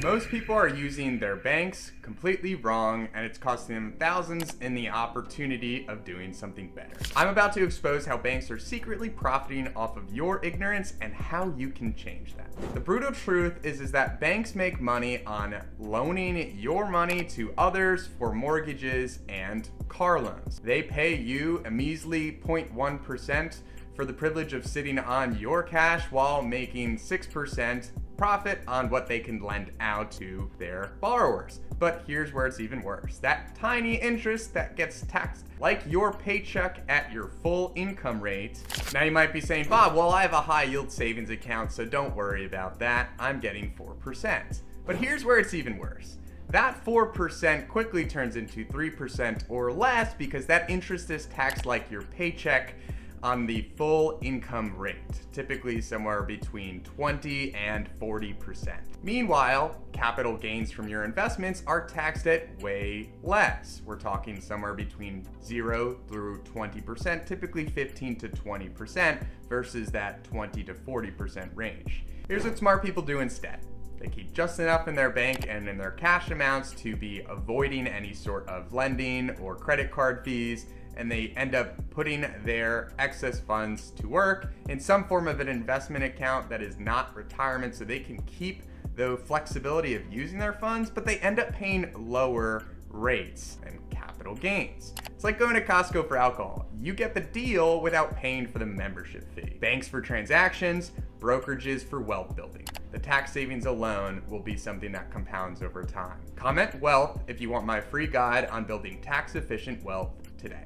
Most people are using their banks completely wrong, and it's costing them thousands in the opportunity of doing something better. I'm about to expose how banks are secretly profiting off of your ignorance and how you can change that. The brutal truth is that banks make money on loaning your money to others for mortgages and car loans. They pay you a measly 0.1% for the privilege of sitting on your cash while making 6% profit on what they can lend out to their borrowers. But here's where it's even worse. That tiny interest that gets taxed like your paycheck at your full income rate. Now you might be saying, Bob, well, I have a high yield savings account, so don't worry about that. I'm getting 4%. But here's where it's even worse. That 4% quickly turns into 3% or less because that interest is taxed like your paycheck on the full income rate, typically somewhere between 20 and 40%. Meanwhile, capital gains from your investments are taxed at way less. We're talking somewhere between 0 through 20%, typically 15 to 20% versus that 20 to 40% range. Here's what smart people do instead. They keep just enough in their bank and in their cash amounts to be avoiding any sort of lending or credit card fees, and they end up putting their excess funds to work in some form of an investment account that is not retirement, so they can keep the flexibility of using their funds, but they end up paying lower rates and capital gains. It's like going to Costco for alcohol. You get the deal without paying for the membership fee. Banks for transactions, brokerages for wealth building. The tax savings alone will be something that compounds over time. Comment wealth if you want my free guide on building tax efficient wealth today.